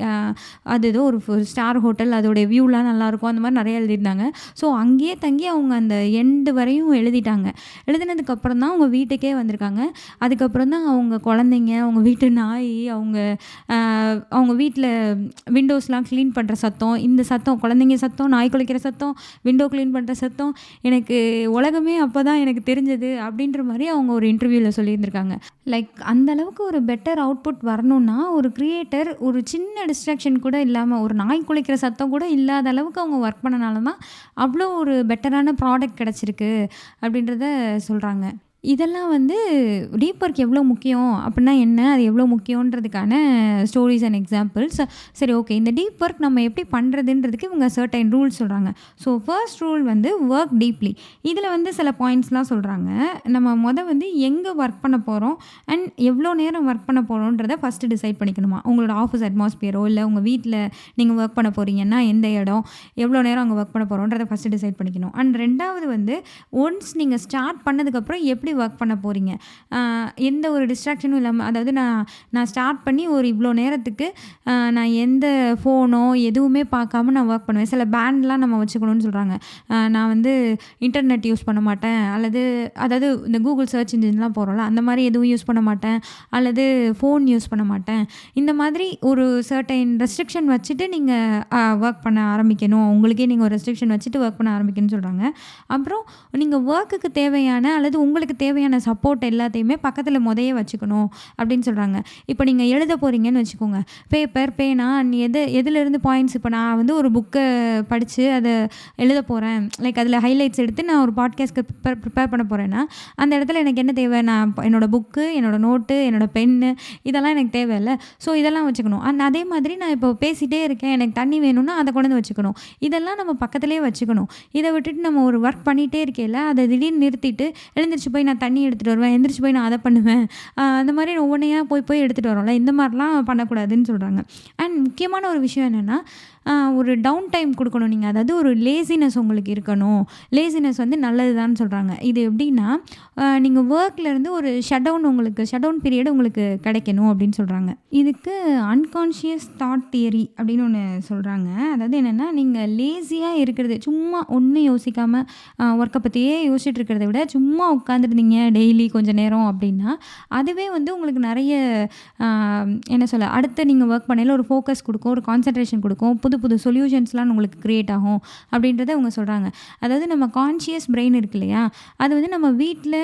அது ஏதோ ஒரு ஸ்டார் ஹோட்டல், அதோடைய வியூலாம் நல்லாயிருக்கும், அந்த மாதிரி நிறைய எழுதியிருந்தாங்க. ஸோ அங்கேயே தங்கி அவங்க அந்த எண்டு வரையும் எழுதிட்டாங்க. எழுதினதுக்கப்புறம் தான் அவங்க வீட்டுக்கே வந்திருக்காங்க. அதுக்கப்புறம் தான் அவங்க குழந்தைங்க, அவங்க வீட்டு நாய், அவங்க வீட்டில் விண்டோஸ்லாம் க்ளீன் பண்ணுற சத்தம், இந்த சத்தம், குழந்தைங்க சத்தம், நாய் குலைக்கிற சத்தம், விண்டோ க்ளீன் பண்ணுற சத்தம், எனக்கு உலகமே அப்போ தான் எனக்கு தெரிஞ்சது அப்படின்ற மாதிரி அவங்க ஒரு இன்டர்வியூவில் சொல்லியிருந்திருக்காங்க. லைக் அந்தளவுக்கு ஒரு பெட்டர் அவுட்புட் வரணுன்னா ஒரு க்ரியேட்டர் ஒரு சின்ன டிஸ்ட்ராக்ஷன் கூட இல்லாமல், ஒரு நாய் குலைக்கிற சத்தம் கூட இல்லாத அளவுக்கு அவங்க ஒர்க் பண்ணனால தான் அவ்வளோ ஒரு பெட்டரான ப்ராடக்ட் கிடச்சிருக்கு அப்படின்றத சொல்கிறாங்க. இதெல்லாம் வந்து டீப் ஒர்க் எவ்வளோ முக்கியம் அப்படின்னா என்ன, அது எவ்வளோ முக்கியன்றதுக்கான ஸ்டோரிஸ் அண்ட் எக்ஸாம்பிள்ஸ். சரி ஓகே, இந்த டீப் ஒர்க் நம்ம எப்படி பண்ணுறதுன்றதுக்கு இவங்க சர்டைன் ரூல்ஸ் சொல்கிறாங்க. ஸோ ஃபர்ஸ்ட் ரூல் வந்து ஒர்க் டீப்லி. இதில் வந்து சில பாயிண்ட்ஸ்லாம் சொல்கிறாங்க. நம்ம வந்து எங்கே ஒர்க் பண்ண போகிறோம் அண்ட் எவ்வளோ நேரம் ஒர்க் பண்ண போகிறோன்றதை ஃபஸ்ட்டு டிசைட் பண்ணிக்கணுமா. உங்களோட ஆஃபீஸ் அட்மாஸ்பியரோ இல்லை உங்கள் வீட்டில் நீங்கள் ஒர்க் பண்ண போகிறீங்கன்னா எந்த இடம், எவ்வளோ நேரம் அங்கே ஒர்க் பண்ண போகிறோன்றதை ஃபஸ்ட்டு டிசைட் பண்ணிக்கணும். அண்ட் ரெண்டாவது வந்து ஒன்ஸ் நீங்கள் ஸ்டார்ட் பண்ணதுக்கப்புறம் எப்படி ஒர்க் பண்ண போகிறீங்க, எந்த ஒரு டிஸ்ட்ராக்ஷனும் இல்லாமல். அதாவது நான் ஸ்டார்ட் பண்ணி ஒரு இவ்வளோ நேரத்துக்கு நான் எந்த ஃபோனோ எதுவுமே பார்க்காம நான் ஒர்க் பண்ணுவேன். சில பேண்ட்லாம் நம்ம வச்சுக்கணும்னு சொல்கிறாங்க. நான் வந்து இன்டர்நெட் யூஸ் பண்ண மாட்டேன், அதாவது இந்த கூகுள் சர்ச் இன்ஜின்லாம் போகிறோம்ல, அந்த மாதிரி எதுவும் யூஸ் பண்ண மாட்டேன், அல்லது ஃபோன் யூஸ் பண்ண மாட்டேன். இந்த மாதிரி ஒரு சர்டைன் ரெஸ்ட்ரிக்ஷன் வச்சுட்டு நீங்கள் ஒர்க் பண்ண ஆரம்பிக்கணும். உங்களுக்கே நீங்கள் ஒரு ரெஸ்ட்ரிக்ஷன் வச்சுட்டு ஒர்க் பண்ண ஆரம்பிக்கணும்னு சொல்கிறாங்க. அப்புறம் நீங்கள் ஒர்க்குக்கு தேவையான அல்லது உங்களுக்கு தேவையான சப்போர்ட் எல்லாத்தையுமே பக்கத்தில் முதைய வச்சுக்கணும் அப்படின்னு சொல்கிறாங்க. இப்போ நீங்கள் எழுத போகிறீங்கன்னு வச்சுக்கோங்க, பேப்பர், பேனா, நீ எதுலேருந்து பாயிண்ட்ஸ் இப்போ நான் வந்து ஒரு புக்கை படித்து அதை எழுத போகிறேன், லைக் அதில் ஹைலைட்ஸ் எடுத்து நான் ஒரு பாட்காஸ்ட்க்கு ப்ரிப்பேர் பண்ண போகிறேன்னா அந்த இடத்துல எனக்கு என்ன தேவை, நான் என்னோடய புக்கு, என்னோடய நோட்டு, என்னோடய பென்னு, இதெல்லாம் எனக்கு தேவையில்ல. ஸோ இதெல்லாம் வச்சுக்கணும். அதே மாதிரி நான் இப்போ பேசிகிட்டே இருக்கேன், எனக்கு தண்ணி வேணும்னா அதை கொண்டு வந்து வச்சுக்கணும். இதெல்லாம் நம்ம பக்கத்துலேயே வச்சுக்கணும். இதை விட்டுட்டு நம்ம ஒரு ஒர்க் பண்ணிகிட்டே இருக்கையில் அதை திடீர்னு நிறுத்திட்டு எழுந்திரிச்சு போய் நான் தண்ணி எடுத்துகிட்டு வருவேன், எந்திரிச்சு போய் நான் அதை பண்ணுவேன், அந்த மாதிரி ஒவ்வொன்றையாக போய் எடுத்துகிட்டு வரோம்ல, இந்த மாதிரிலாம் பண்ணக்கூடாதுன்னு சொல்கிறாங்க. அண்ட் முக்கியமான ஒரு விஷயம் என்னென்னா, ஒரு டவுன் டைம் கொடுக்கணும் நீங்கள். அதாவது ஒரு லேசினஸ் உங்களுக்கு இருக்கணும். லேசினஸ் வந்து நல்லது தான் சொல்கிறாங்க. இது எப்படின்னா, நீங்கள் ஒர்க்லேருந்து ஒரு ஷட் டவுன் பீரியட் உங்களுக்கு கிடைக்கணும் அப்படின்னு சொல்கிறாங்க. இதுக்கு அன்கான்ஷியஸ் தாட் தியரி அப்படின்னு ஒன்று சொல்கிறாங்க. அதாவது என்னென்னா, நீங்கள் லேசியாக இருக்கிறது, சும்மா ஒன்றும் யோசிக்காமல் ஒர்க்கை பற்றியே யோசிச்சுட்டு இருக்கிறத விட சும்மா உட்காந்துருந்தீங்க டெய்லி கொஞ்சம் நேரம் அப்படின்னா, அதுவே வந்து உங்களுக்கு நிறைய என்ன சொல்ல, அடுத்து நீங்கள் ஒர்க் பண்ணையில் ஒரு ஃபோக்கஸ் கொடுக்கும், ஒரு கான்சன்ட்ரேஷன் கொடுக்கும், புது சொல்யூஷன்ஸ்லாம் உங்களுக்கு க்ரியேட் ஆகும் அப்படின்றத அவங்க சொல்கிறாங்க. அதாவது நம்ம கான்ஷியஸ் பிரெயின் இருக்கு இல்லையா, அது வந்து நம்ம வீட்டில்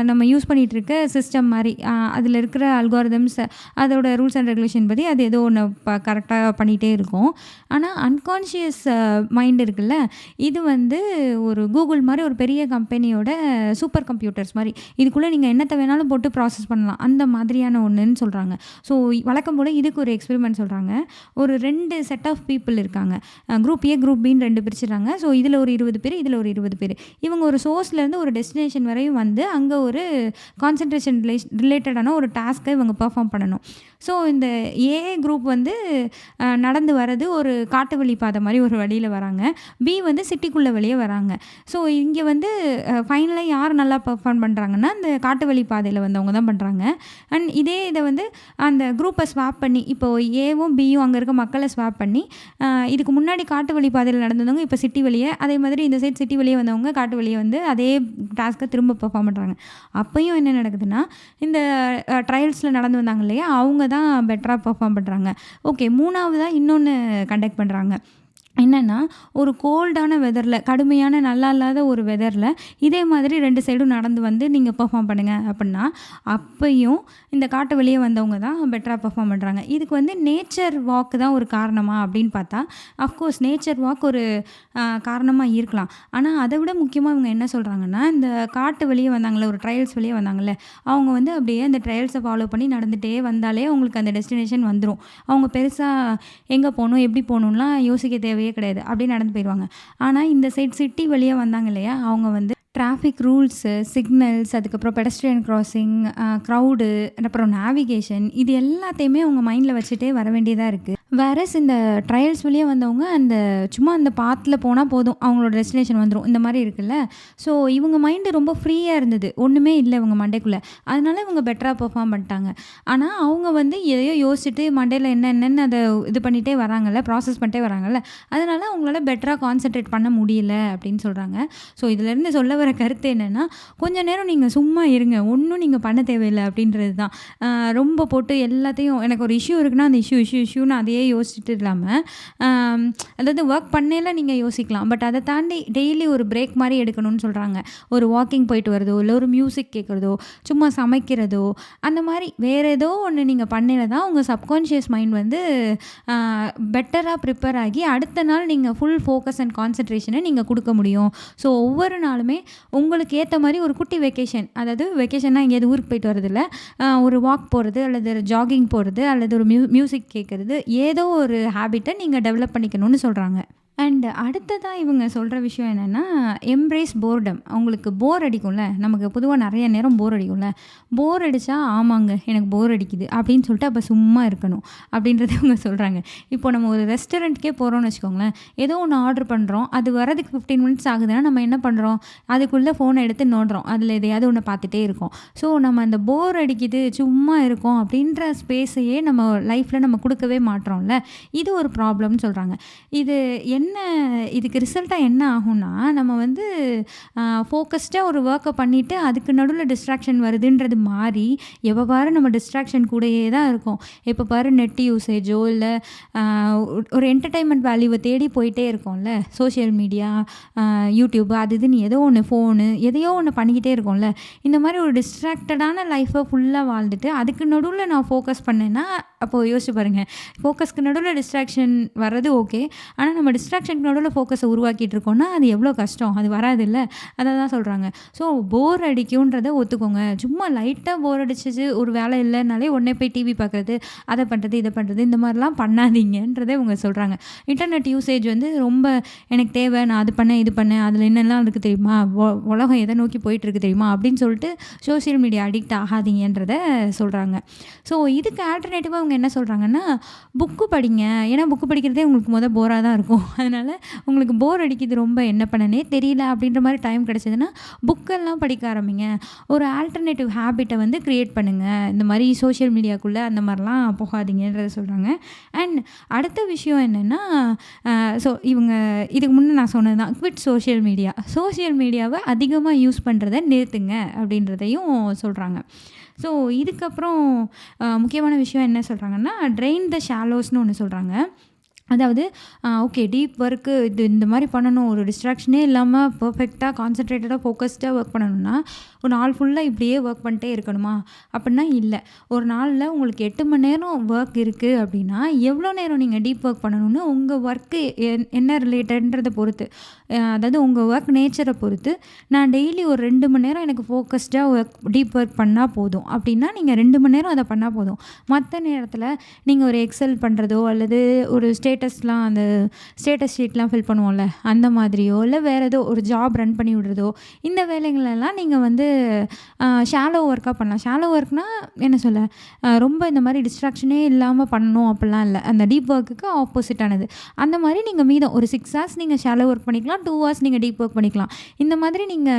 நம்ம யூஸ் பண்ணிகிட்டு இருக்க சிஸ்டம் மாதிரி, அதில் இருக்கிற அல்காரிதம்ஸ், அதோட ரூல்ஸ் அண்ட் ரெகுலேஷன் பற்றி அது ஏதோ ஒன்று கரெக்டாக பண்ணிகிட்டே இருக்கும். ஆனால் அன்கான்ஷியஸ் மைண்ட் இருக்குல்ல, இது வந்து ஒரு கூகுள் மாதிரி ஒரு பெரிய கம்பெனியோட சூப்பர் கம்ப்யூட்டர்ஸ் மாதிரி. இதுக்குள்ளே நீங்கள் என்னத்தை வேணாலும் போட்டு ப்ராசஸ் பண்ணலாம், அந்த மாதிரியான ஒன்றுன்னு சொல்கிறாங்க. ஸோ வழக்கம் போல் இதுக்கு ஒரு எக்ஸ்பெரிமெண்ட் சொல்கிறாங்க. ஒரு 2 செட் ஆஃப் பீப்புள் இருக்காங்க. குரூப் ஏ, குரூப் பின்னு 2 பிரிச்சுறாங்க. ஸோ இதில் ஒரு 20 பேர், இதில் ஒரு 20 பேர். இவங்க ஒரு சோர்ஸ்லேருந்து ஒரு டெஸ்டினேஷன் வரையும் வந்து அங்கே ஒரு கான்சன்ட்ரேஷன் ரிலேட்டடான ஒரு டாஸ்க்கை இவங்க பெர்ஃபார்ம் பண்ணணும். ஸோ இந்த ஏ குரூப் வந்து நடந்து வர்றது ஒரு காட்டு வழி பாதை மாதிரி ஒரு வழியில் வராங்க. பி வந்து சிட்டிக்குள்ளே வெளியே வராங்க. ஸோ இங்கே வந்து ஃபைனலாக யார் நல்லா பெர்ஃபார்ம் பண்ணுறாங்கன்னா அந்த காட்டு வழி பாதையில் வந்தவங்க தான் பண்ணுறாங்க. அண்ட் இதே இதை வந்து அந்த குரூப்பை ஸ்வாப் பண்ணி, இப்போது ஏவும் பியும் அங்கே இருக்க மக்களை ஸ்வாப் பண்ணி, இதுக்கு முன்னாடி காட்டு வழி பாதையில் நடந்தவங்க இப்போ சிட்டி வழியே, அதே மாதிரி இந்த சைட் சிட்டி வழியே வந்தவங்க காட்டு வழியே வந்து அதே டாஸ்க்கை திரும்ப பெர்ஃபார்ம் பண்ணுறாங்க. அப்பையும் என்ன நடக்குதுன்னா, இந்த ட்ரையல்ஸில் நடந்து வந்தாங்க இல்லையா, அவங்க தான் பெட்டராக பெர்ஃபார்ம் பண்ணுறாங்க. ஓகே, 3ஆவதாக இன்னொன்று கண்டக்ட் பண்ணுறாங்க. என்னென்னா, ஒரு கோல்டான வெதரில், கடுமையான நல்லா இல்லாத ஒரு வெதரில் இதே மாதிரி 2 சைடும் நடந்து வந்து நீங்கள் பெர்ஃபார்ம் பண்ணுங்கள் அப்படின்னா, அப்பையும் இந்த காட்டு வெளியே வந்தவங்க தான் பெட்டராக பெர்ஃபார்ம் பண்ணுறாங்க. இதுக்கு வந்து நேச்சர் வாக்கு தான் ஒரு காரணமா அப்படின்னு பார்த்தா, அஃப்கோர்ஸ் நேச்சர் வாக் ஒரு காரணமாக இருக்கலாம். ஆனால் அதை விட முக்கியமாக இவங்க என்ன சொல்கிறாங்கன்னா, இந்த காட்டு வெளியே வந்தாங்களே, ஒரு ட்ரையல்ஸ் வெளியே வந்தாங்கள்ல, அவங்க வந்து அப்படியே அந்த ட்ரையல்ஸை ஃபாலோ பண்ணி நடந்துகிட்டே வந்தாலே அவங்களுக்கு அந்த டெஸ்டினேஷன் வந்துடும். அவங்க பெருசாக எங்கே போகணும், எப்படி போகணும்லாம் யோசிக்க தேவையே கிடையாது, அப்படியே நடந்து போயிடுவாங்க. ஆனால் இந்த சைட் சிட்டி வழியாக வந்தாங்க இல்லையா, அவங்க வந்து டிராஃபிக் ரூல்ஸு, சிக்னல்ஸ், அதுக்கப்புறம் பெடஸ்ட்ரியன் கிராசிங், க்ரௌடு, அப்புறம் நேவிகேஷன், இது எல்லாத்தையுமே அவங்க மைண்டில் வச்சுட்டே வர வேண்டியதாக இருக்குது. வேறஸ் இந்த ட்ரையல்ஸ் வழியே வந்தவங்க அந்த சும்மா அந்த பாத்தில் போனால் போதும், அவங்களோட டெஸ்டினேஷன் வந்துடும், இந்த மாதிரி இருக்குல்ல. ஸோ இவங்க மைண்டு ரொம்ப ஃப்ரீயாக இருந்தது, ஒன்றுமே இல்லை இவங்க மண்டைக்குள்ளே. அதனால இவங்க பெட்டராக பெர்ஃபார்ம் பண்ணிட்டாங்க. ஆனால் அவங்க வந்து எதையோ யோசிச்சுட்டு மண்டையில் என்னென்னு அதை இது பண்ணிகிட்டே வராங்கல்ல, ப்ராசஸ் பண்ணிட்டே வராங்கல்ல, அதனால அவங்களால பெட்டராக கான்சன்ட்ரேட் பண்ண முடியல அப்படின்னு சொல்கிறாங்க. ஸோ இதுலேருந்து சொல்ல வர கருத்து என்னென்னா, கொஞ்சம் நேரம் நீங்கள் சும்மா இருங்க, ஒன்றும் நீங்கள் பண்ண தேவையில்லை அப்படின்றது தான். ரொம்ப போட்டு எல்லாத்தையும், எனக்கு ஒரு இஷ்யூ இருக்குன்னா அந்த இஷ்யூன்னு அதையே யோசிச்சுட்டு இல்லாமல், அதாவது ஒர்க் பண்ணையில் நீங்கள் யோசிக்கலாம், பட் அதை தாண்டி டெய்லி ஒரு பிரேக் மாதிரி எடுக்கணும்னு சொல்கிறாங்க. ஒரு வாக்கிங் போயிட்டு வரதோ, இல்லை ஒரு மியூசிக் கேட்குறதோ, சும்மா சமைக்கிறதோ, அந்த மாதிரி வேறு ஏதோ ஒன்று நீங்கள் பண்ணையில் தான் உங்கள் சப்கான்ஷியஸ் மைண்ட் வந்து பெட்டராக ப்ரிப்பேர் ஆகி அடுத்த நாள் நீங்கள் ஃபுல் ஃபோக்கஸ் அண்ட் கான்சன்ட்ரேஷனை நீங்கள் கொடுக்க முடியும். ஸோ ஒவ்வொரு நாளுமே உங்களுக்கு ஏற்ற மாதிரி ஒரு குட்டி வெக்கேஷன், அதாவது வெக்கேஷன்னா எங்கேயாவது ஊருக்கு போயிட்டு வரதில்ல, ஒரு வாக் போகிறது அல்லது ஜாகிங் போகிறது அல்லது ஒரு மியூசிக் கேட்குறது, ஏதோ ஒரு ஹேபிட்டை நீங்கள் டெவலப் பண்ணிக்கணும்னு சொல்கிறாங்க. அண்ட் அடுத்ததாக இவங்க சொல்கிற விஷயம் என்னென்னா, எம்ப்ரேஸ் போர்டம். அவங்களுக்கு போர் அடிக்கும்ல, நமக்கு பொதுவாக நிறைய நேரம் போர் அடிக்கும்ல, போர் அடித்தா ஆமாங்க எனக்கு போர் அடிக்குது அப்படின்னு சொல்லிட்டு அப்போ சும்மா இருக்கணும் அப்படின்றத இவங்க சொல்கிறாங்க. இப்போ நம்ம ஒரு ரெஸ்டாரண்ட்கே போகிறோம்னு வச்சுக்கோங்களேன், ஏதோ ஒன்று ஆர்டர் பண்ணுறோம், அது வரதுக்கு 15 மினிட்ஸ் ஆகுதுன்னா நம்ம என்ன பண்ணுறோம், அதுக்குள்ளே ஃபோனை எடுத்து நோண்டுறோம், அதில் எதையாவது ஒன்று பார்த்துட்டே இருக்கோம். ஸோ நம்ம அந்த போர் அடிக்குது சும்மா இருக்கோம் அப்படின்ற ஸ்பேஸையே நம்ம லைஃப்பில் நம்ம கொடுக்கவே மாட்டோம்ல, இது ஒரு ப்ராப்ளம்னு சொல்கிறாங்க. இது என்ன என்ன இதுக்கு ரிசல்ட்டா என்ன ஆகும்னா, நம்ம வந்து ஃபோக்கஸ்டா ஒரு ஒர்க்க பண்ணிட்டு, அதுக்கு நடுவுல டிஸ்ட்ராக்ஷன் வருதுன்றது மாறி, எப்ப பாரு நம்ம டிஸ்ட்ராக்ஷன் கூடயே தான் இருக்கோம். எப்ப பாரு நெட் யூசேஜோ, இல்ல அ ஒரு என்டர்டெயின்மெண்ட் வேல்யூவ தேடி போயிட்டே இருக்கோம்ல. சோஷியல் மீடியா, யூடியூப் அது இதுன்னு ஏதோ ஒண்ணு ஃபோனு, எதையோ ஒண்ணு பண்ணிக்கிட்டே இருக்கோம்ல. இந்த மாரி ஒரு டிஸ்ட்ராக்டடான லைஃப்ப ஃபுல்லா வாழ்ந்துட்டு, அதுக்கு நடுவுல நான் ஃபோக்கஸ் பண்ணேன்னா, அப்போ யோசிச்சு பாருங்க. ஃபோக்கஸ்க்கு நடுவுல டிஸ்ட்ராக்ஷன் வர்றது ஓகே. ஆனா நம்ம டிஸ்ட்ராக்ஷனுக்கு நடுவுல ஃபோக்கஸ உருவாக்கிட்டு இருக்கோம்னா, அது எவ்வளோ கஷ்டம். அது வராதுல்ல. அத தான் சொல்றாங்க. ஸோ போர் அடிக்கும்ன்றத ஒத்துக்கோங்க. சும்மா லைட்டா போர் அடிச்சுச்சு, ஒரு வேலை இல்லனாலே உடனே போய் டிவி பார்க்குறது, அத பண்றது, இத பண்றது இந்த மாரிலாம் பண்ணாதீங்கன்றத இவங்க சொல்றாங்க. இன்டர்நெட் யூசேஜ் வந்து ரொம்ப எனக்கு தேவை, நான் அது பண்ணேன், இது பண்ணேன், அதில என்னெல்லாம் இருக்கு தெரியுமா? உலகம் எத நோக்கி போயிட்டுருக்கு தெரியுமா? அப்படின்னு சொல்லிட்டு சோஷியல் மீடியா அடிக்ட் ஆகாதீங்கன்றத சொல்றாங்க. ஸோ இதுக்கு ஆல்டர்னேட்டிவா அவங்க என்ன சொல்றாங்கன்னா, புக்கு படிங்க. ஏன்னா புக்கு படிக்கிறதே உங்களுக்கு போரா தான் இருக்கும். அதனால உங்களுக்கு போர் அடிக்குது ரொம்ப என்ன பண்ணனே தெரியல அப்படின்ற மாரி டைம் கிடைச்சதுன்னா, புக்கெல்லாம் படிக்க ஆரம்பிங்க. ஒரு ஆல்டர்னேட்டிவ் ஹேபிட்ட வந்து கிரியேட் பண்ணுங்க. இந்த மாரி சோஷியல் மீடியாக்குள்ள அந்த மாரிலாம் போகாதீங்கன்றத சொல்றாங்க. அண்ட் அடுத்த விஷயம் என்னன்னா, ஸோ இவங்க இதுக்கு முன்ன நான் சொன்னது தான். Quit social media. சோஷியல் மீடியாவ அதிகமா யூஸ் பண்றத நிறுத்துங்க அப்படின்றதையும் சொல்றாங்க. ஸோ இதுக்கப்புறம் முக்கியமான விஷயம் என்ன சொல்றாங்கன்னா, ட்ரெயின் த ஷாலோஸ்ன்னு ஒண்ணு சொல்றாங்க. அதாவது ஓகே டீப் ஒர்க்கு இது இந்த மாரி பண்ணணும். ஒரு டிஸ்ட்ராக்ஷனே இல்லாம பெர்ஃபெக்ட்டா கான்சன்ட்ரேட்டடா ஃபோக்கஸ்டா ஒர்க் பண்ணணும்னா, ஒரு நாள் ஃபுல்லா இப்படியே ஒர்க் பண்ணிட்டே இருக்கணுமா? அப்படின்னா இல்ல. ஒரு நாள்ல உங்களுக்கு 8 மணி நேரம் ஒர்க் இருக்கு அப்படின்னா, எவ்வளோ நேரம் நீங்க டீப் ஒர்க் பண்ணணும்னு உங்க ஒர்க்கு என்ன ரிலேட்டட்ன்றத பொறுத்து. அதாவது உங்க ஒர்க் நேச்சர பொறுத்து, நான் டெய்லி ஒரு 2 மணி நேரம் எனக்கு ஃபோக்கஸ்டா டீப் ஒர்க் பண்ணா போதும். அப்படின்னா நீங்க 2 மணி நேரம் அத பண்ணா போதும். மத்த நேரத்தில நீங்க ஒரு எக்ஸல் பண்றதோ, அல்லது ஒரு ஸ்டேட்டஸ்லாம் அந்த ஸ்டேட்டஸ் ஷீட்லாம் ஃபில் பண்ணுவோம்ல, அந்த மாதிரியோ, இல்ல வேற ஏதோ ஒரு ஜாப் ரன் பண்ணி விடுறதோ, இந்த வேலைகளெல்லாம் நீங்க வந்து ஷாலோ ஒர்க்கா பண்ணலாம். ஷாலோ ஒர்க்னா என்ன சொல்ல, ரொம்ப இந்த மாரி டிஸ்ட்ராக்ஷனே இல்லாம பண்ணணும் அப்படிலாம் இல்ல. அந்த டீப் ஒர்க்குக்கு ஆப்போசிட்டானது. அந்த மாரி நீங்க மீதம் ஒரு 6 ஹார்ஸ் நீங்க ஷாலோ ஒர்க் பண்ணிக்கலாம். 2 ஹார்ஸ் நீங்க டீப் ஒர்க் பண்ணிக்கலாம். இந்த மாதிரி நீங்க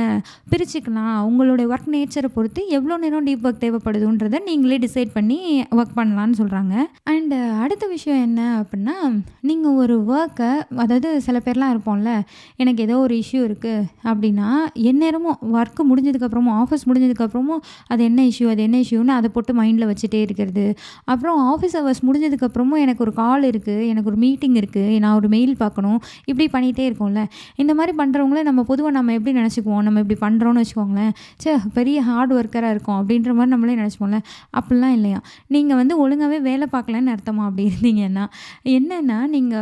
பிரிச்சுக்கலாம். உங்களுடைய ஒர்க் நேச்சர பொறுத்து எவ்வளோ நேரம் டீப் ஒர்க் தேவைப்படுதுன்றத நீங்களே டிசைட் பண்ணி ஒர்க் பண்ணலான்னு சொல்றாங்க. அண்ட் அடுத்த விஷயம் என்ன அப்படின்னா, நீங்க ஒரு ஒர்க்க அதாவது சில பேர்லாம் இருப்போம்ல, எனக்கு ஏதோ ஒரு இஷ்யூ இருக்கு அப்படின்னா, எந்நேரமும் ஒர்க் முடிஞ்சதுக்கப்புறமும், ஆஃபீஸ் முடிஞ்சதுக்கப்புறமும் அது என்ன இஷ்யூ, அது என்ன இஷ்யூன்னு அதை போட்டு மைண்டில் வச்சுட்டே இருக்கிறது. அப்புறம் ஆஃபீஸ் ஹவர்ஸ் முடிஞ்சதுக்கப்புறமும் எனக்கு ஒரு கால் இருக்குது, எனக்கு ஒரு மீட்டிங் இருக்குது, நான் ஒரு மெயில் பார்க்கணும், இப்படி பண்ணிகிட்டே இருக்கோம்ல. இந்த மாதிரி பண்ணுறவங்கள நம்ம பொதுவாக நம்ம எப்படி நினச்சிக்குவோம், நம்ம இப்படி பண்ணுறோன்னு வச்சுக்கோங்களேன், பெரிய ஹார்ட் ஒர்க்கராக இருக்கும் அப்படின்ற மாதிரி நம்மளே நினச்சிப்போம்ல. அப்படிலாம் இல்லையா. நீங்கள் வந்து ஒழுங்காகவே வேலை பார்க்கலன்னு அர்த்தமா அப்படி இருந்தீங்கன்னா. என்னென்னா நீங்கள்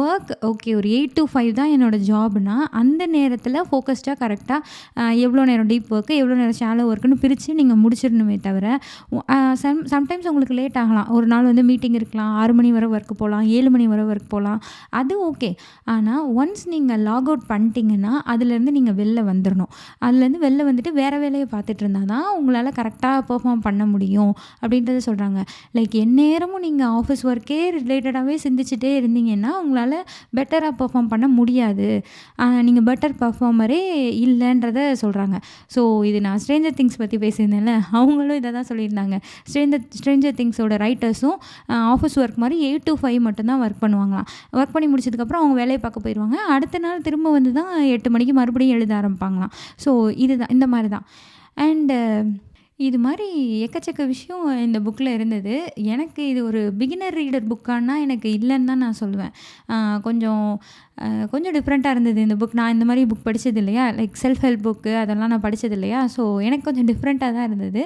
ஒர்க் ஓகே ஒரு 8 to 5 தான் என்னோடய ஜாப்னா, அந்த நேரத்தில் ஃபோக்கஸ்டாக கரெக்டாக எவ்வளோ நேரம் டீப் ஒர்க்கு, எவ்வளோ நேரம் ஷாலோ ஒர்க்குன்னு பிரித்து நீங்கள் முடிச்சிடணுமே தவிர, சம்டைம்ஸ் உங்களுக்கு லேட் ஆகலாம். ஒரு நாள் வந்து மீட்டிங் இருக்கலாம், 6 மணி வரை ஒர்க் போகலாம், 7 மணி வரை ஒர்க் போகலாம், அது ஓகே. ஆனால் ஒன்ஸ் நீங்கள் லாக் அவுட் பண்ணிட்டீங்கன்னா, அதுலேருந்து நீங்கள் வெளில வந்துடணும். அதுலேருந்து வெளில வந்துட்டு வேறு வேலையை பார்த்துட்டு இருந்தால் தான் உங்களால் கரெக்டாக பெர்ஃபார்ம் பண்ண முடியும் அப்படின்றத சொல்கிறாங்க. லைக் எந்நேரமும் நீங்கள் ஆஃபீஸ் ஒர்க்கே ரிலேட்டடாகவே சிந்திச்சுட்டே இருந்தீங்கன்னா, உங்களால் பெட்டராக பெர்ஃபார்ம் பண்ண முடியாது. நீங்கள் பெட்டர் பெர்ஃபார்மரே இல்லைன்றத சொல்கிறாங்க. ஸோ இது நான் ஸ்ட்ரேஞ்சர் திங்ஸ் பற்றி பேசியிருந்தேன்ல, அவங்களும் இதை தான் சொல்லியிருந்தாங்க. ஸ்ட்ரேஞ்சர் திங்ஸோட ரைட்டர்ஸும் ஆஃபீஸ் ஒர்க் மாதிரி 8 to 5 மட்டும்தான் ஒர்க் பண்ணுவாங்களாம். ஒர்க் பண்ணி முடிச்சதுக்கப்புறம் அவங்க வேலையை பார்க்க போயிடுவாங்க. அடுத்த நாள் திரும்ப வந்து தான் 8 மணிக்கு மறுபடியும் எழுத ஆரம்பிப்பாங்களாம். ஸோ இதுதான் இந்த மாதிரி தான். அண்டு இது மாதிரி எக்கச்சக்க விஷயம் இந்த புக்கில் இருந்தது. எனக்கு இது ஒரு பிகினர் ரீடர் புக்கானா எனக்கு இல்லைன்னு தான் நான் சொல்லுவேன். கொஞ்சம் டிஃப்ரெண்ட்டாக இருந்தது இந்த புக். நான் இந்த மாதிரி புக் படித்தது இல்லையா, லைக் செல்ஃப் ஹெல்ப் புக்கு அதெல்லாம் நான் படித்தது இல்லையா. ஸோ எனக்கு கொஞ்சம் டிஃப்ரெண்ட்டாக தான் இருந்தது.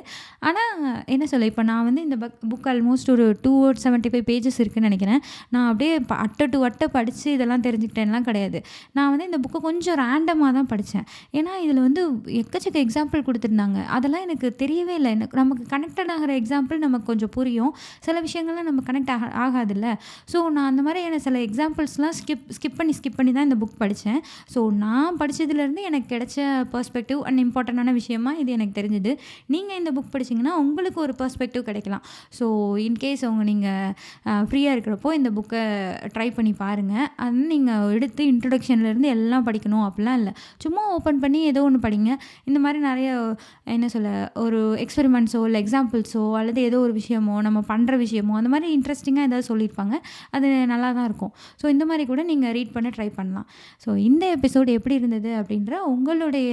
ஆனால் என்ன சொல்ல, இப்போ நான் வந்து இந்த புக் ஆல்மோஸ்ட் ஒரு 275 பேஜஸ் இருக்குதுன்னு நினைக்கிறேன். நான் அப்படியே அட்டை டு அட்டை படித்து இதெல்லாம் தெரிஞ்சுக்கிட்டேன்லாம் கிடையாது. நான் வந்து இந்த புக்கை கொஞ்சம் ரேண்டமாக தான் படித்தேன். ஏன்னா இதில் வந்து எக்கச்சக்க எக்ஸாம்பிள் கொடுத்துருந்தாங்க. அதெல்லாம் எனக்கு தெரியவே இல்லை. நமக்கு கனெக்டட் ஆகிற எக்ஸாம்பிள் நமக்கு கொஞ்சம் புரியும், சில விஷயங்கள்லாம் நம்ம கனெக்ட் ஆகாதுல்ல. ஸோ நான் அந்த மாதிரியான சில எக்ஸாம்பிள்ஸ்லாம் ஸ்கிப் பண்ணி தான் இந்த புக் படித்தேன். ஸோ நான் படித்ததுலேருந்து எனக்கு கிடைச்ச பெர்ஸ்பெக்டிவ் அண்ட் இம்பார்ட்டண்டான விஷயமா இது எனக்கு தெரிஞ்சுது. நீங்கள் இந்த புக் படிச்சிங்கன்னா உங்களுக்கு ஒரு பெர்ஸ்பெக்டிவ் கிடைக்கலாம். ஸோ இன்கேஸ் நீங்கள் ஃப்ரீயாக இருக்கிறப்போ இந்த புக்கை ட்ரை பண்ணி பாருங்கள். அது நீங்கள் எடுத்து இன்ட்ரொடக்ஷன்லேருந்து எல்லாம் படிக்கணும் அப்படிலாம் இல்லை. சும்மா ஓப்பன் பண்ணி ஏதோ ஒன்று படிங்க. இந்த மாதிரி நிறைய என்ன சொல்ல, ஒரு எக்ஸ்பெரிமெண்ட்ஸோ இல்லை எக்ஸாம்பிள்ஸோ அல்லது ஏதோ ஒரு விஷயமோ நம்ம பண்ணுற விஷயமோ அந்த மாதிரி இன்ட்ரெஸ்டிங்காக ஏதாவது சொல்லியிருப்பாங்க. அது நல்லா தான் இருக்கும். ஸோ இந்த மாதிரி கூட நீங்கள் ரீட் பண்ண பண்ண ட்ரை பண்ணலாம். ஸோ இந்த எபிசோடு எப்படி இருந்தது அப்படின்ற உங்களுடைய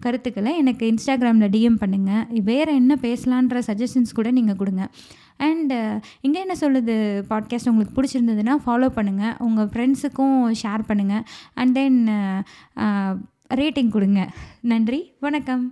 கருத்துக்களை எனக்கு இன்ஸ்டாகிராமில் டிஎம் பண்ணுங்கள். வேறு என்ன பேசலான்ற சஜஷன்ஸ் கூட நீங்கள் கொடுங்க. அண்டு இங்கே என்ன சொல்லுது பாட்காஸ்ட் உங்களுக்கு பிடிச்சிருந்ததுன்னா ஃபாலோ பண்ணுங்கள், உங்கள் ஃப்ரெண்ட்ஸுக்கும் ஷேர் பண்ணுங்கள், அண்ட் தென் ரேட்டிங் கொடுங்க. நன்றி, வணக்கம்.